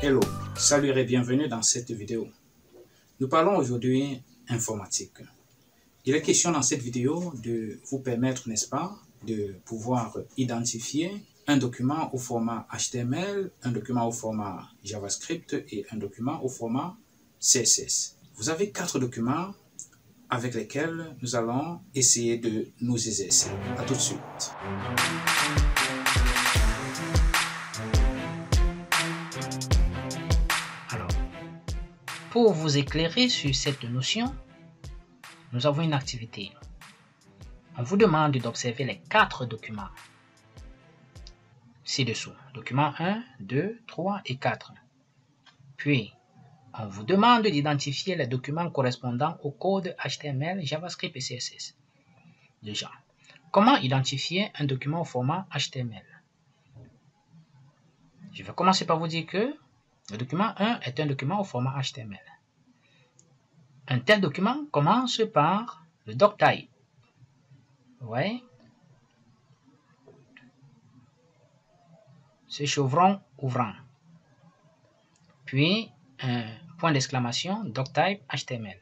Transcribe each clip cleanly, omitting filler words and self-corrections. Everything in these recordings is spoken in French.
Hello, salut et bienvenue dans cette vidéo. Nous parlons aujourd'hui informatique. Il est question dans cette vidéo de vous permettre, n'est-ce pas, de pouvoir identifier un document au format HTML, un document au format JavaScript et un document au format CSS. Vous avez 4 documents avec lesquels nous allons essayer de nous exercer. À tout de suite. Alors, pour vous éclairer sur cette notion, nous avons une activité. On vous demande d'observer les 4 documents ci-dessous. Document 1, 2, 3 et 4. Puis, on vous demande d'identifier les documents correspondant au code HTML, JavaScript et CSS. Déjà, comment identifier un document au format HTML? Je vais commencer par vous dire que le document 1 est un document au format HTML. Un tel document commence par le doctype. Vous voyez? Ce chevron ouvrant. Puis, un point d'exclamation, doctype HTML.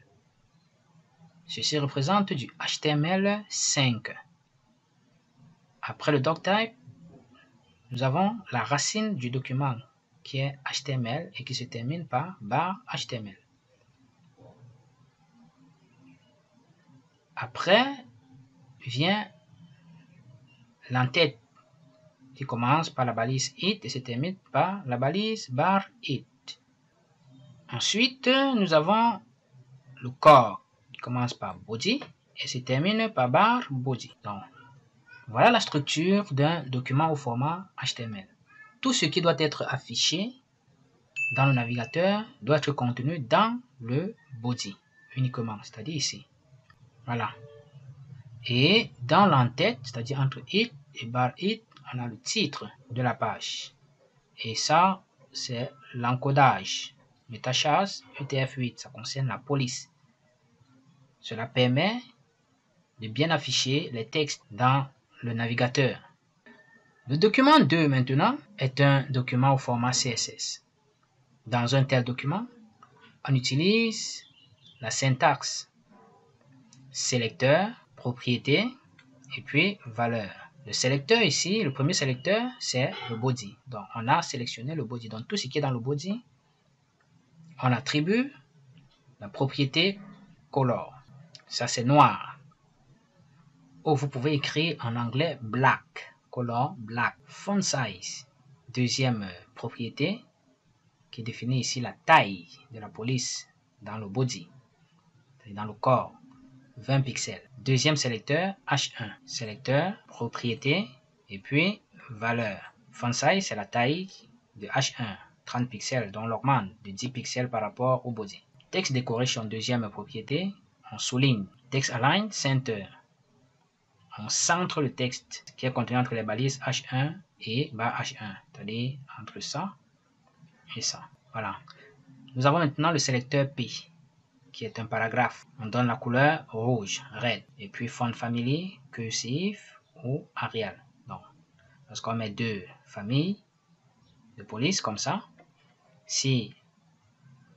Ceci représente du HTML5. Après le doctype, nous avons la racine du document qui est HTML et qui se termine par barre HTML. Après vient l'entête qui commence par la balise it et se termine par la balise barre it. Ensuite, nous avons le corps qui commence par body et se termine par barre body. Donc, voilà la structure d'un document au format HTML. Tout ce qui doit être affiché dans le navigateur doit être contenu dans le body uniquement, c'est-à-dire ici. Voilà. Et dans l'entête, c'est-à-dire entre it et barre it, on a le titre de la page. Et ça, c'est l'encodage. Métachase UTF-8, ça concerne la police. Cela permet de bien afficher les textes dans le navigateur. Le document 2 maintenant est un document au format CSS. Dans un tel document, on utilise la syntaxe sélecteur, propriété et puis valeur. Le sélecteur ici, le premier sélecteur, c'est le body. Donc, on a sélectionné le body. Donc, tout ce qui est dans le body, on attribue la propriété color. Ça, c'est noir. Ou vous pouvez écrire en anglais black. Color black. Font size. Deuxième propriété qui définit ici la taille de la police dans le body, dans le corps. 20 pixels. Deuxième sélecteur, H1. Sélecteur, propriété, et puis valeur. Font size, c'est la taille de H1. 30 pixels, dont on l'augmente de 10 pixels par rapport au body. Text decoration, deuxième propriété, on souligne. Text align, center. On centre le texte qui est contenu entre les balises H1 et barre H1, c'est-à-dire entre ça et ça. Voilà. Nous avons maintenant le sélecteur P, qui est un paragraphe. On donne la couleur rouge, red. Et puis font family, cursif ou Arial. Donc, lorsqu'on met 2 familles de police comme ça, si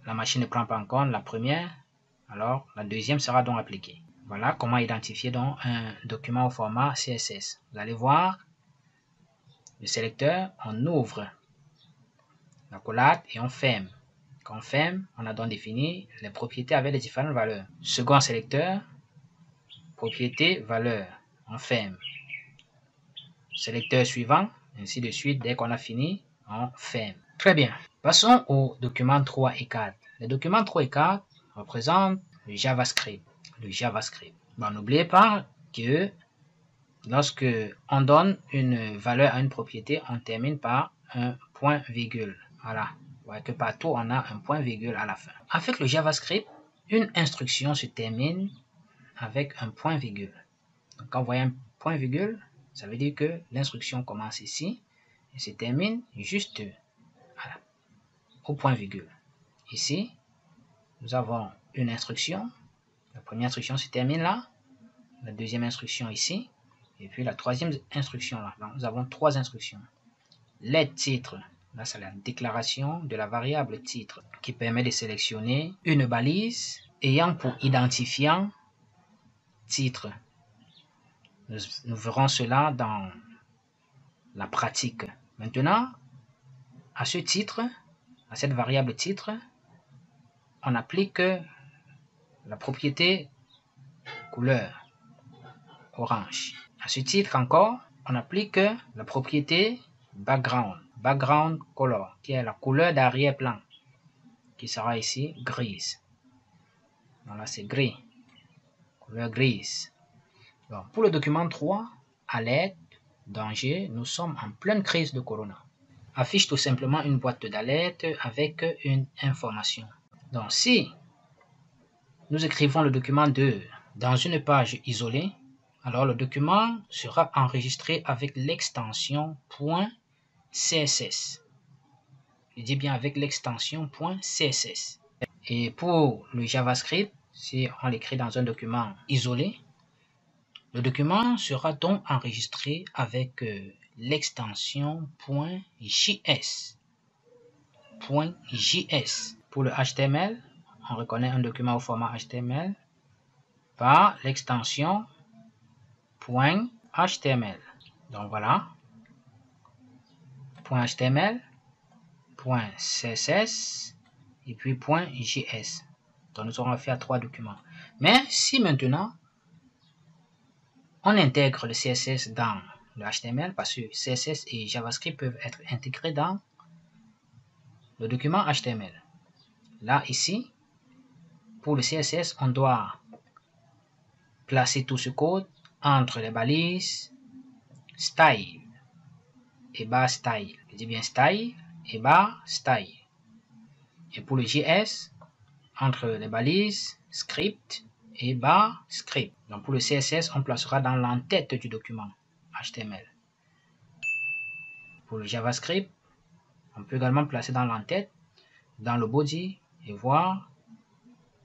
la machine ne prend pas en compte la première, alors la deuxième sera donc appliquée. Voilà comment identifier donc un document au format CSS. Vous allez voir le sélecteur, on ouvre l'accolade et on ferme. Quand on ferme, on a donc défini les propriétés avec les différentes valeurs. Second sélecteur, propriété, valeur, on ferme. Sélecteur suivant, ainsi de suite, dès qu'on a fini, on ferme. Très bien. Passons aux documents 3 et 4. Les documents 3 et 4 représentent le JavaScript. Bon, n'oubliez pas que lorsque on donne une valeur à une propriété, on termine par un point virgule. Voilà. Vous voyez que partout, on a un point virgule à la fin. Avec le JavaScript, une instruction se termine avec un point virgule. Donc, quand vous voyez un point virgule, ça veut dire que l'instruction commence ici et se termine juste voilà, au point virgule. Ici, nous avons une instruction. La première instruction se termine là. La deuxième instruction ici. Et puis la troisième instruction là. Donc, nous avons 3 instructions. Les titres Là, c'est la déclaration de la variable titre qui permet de sélectionner une balise ayant pour identifiant titre. Nous verrons cela dans la pratique. Maintenant, à ce titre, à cette variable titre, on applique la propriété couleur orange. À ce titre encore, on applique la propriété background color, qui est la couleur d'arrière-plan, qui sera ici grise. Donc là, c'est gris, couleur grise. Donc, pour le document 3, alerte, danger, nous sommes en pleine crise de corona. Affiche tout simplement une boîte d'alerte avec une information. Donc, si nous écrivons le document 2 dans une page isolée, alors le document sera enregistré avec l'extension .css. Je dis bien avec l'extension .css. Et pour le JavaScript, si on l'écrit dans un document isolé, le document sera donc enregistré avec l'extension .js. Pour le HTML, on reconnaît un document au format HTML par l'extension .html. Donc voilà, .html, .css et puis .js. Donc nous aurons affaire à 3 documents. Mais si maintenant on intègre le CSS dans le HTML, parce que CSS et JavaScript peuvent être intégrés dans le document HTML. Là, ici, pour le CSS, on doit placer tout ce code entre les balises style et barre style. Je dis bien style et barre style. Et pour le JS, entre les balises script et barre script. Donc pour le CSS, on placera dans l'entête du document HTML. Pour le JavaScript, on peut également placer dans l'entête, dans le body et voir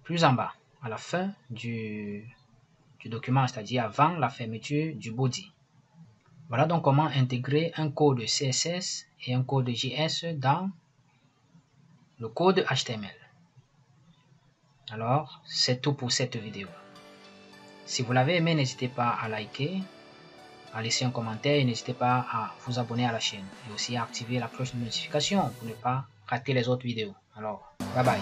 plus en bas, à la fin du document, c'est-à-dire avant la fermeture du body. Voilà donc comment intégrer un code CSS et un code JS dans le code HTML. Alors, c'est tout pour cette vidéo. Si vous l'avez aimé, n'hésitez pas à liker, à laisser un commentaire et n'hésitez pas à vous abonner à la chaîne et aussi à activer la cloche de notification pour ne pas rater les autres vidéos. Alors, bye bye.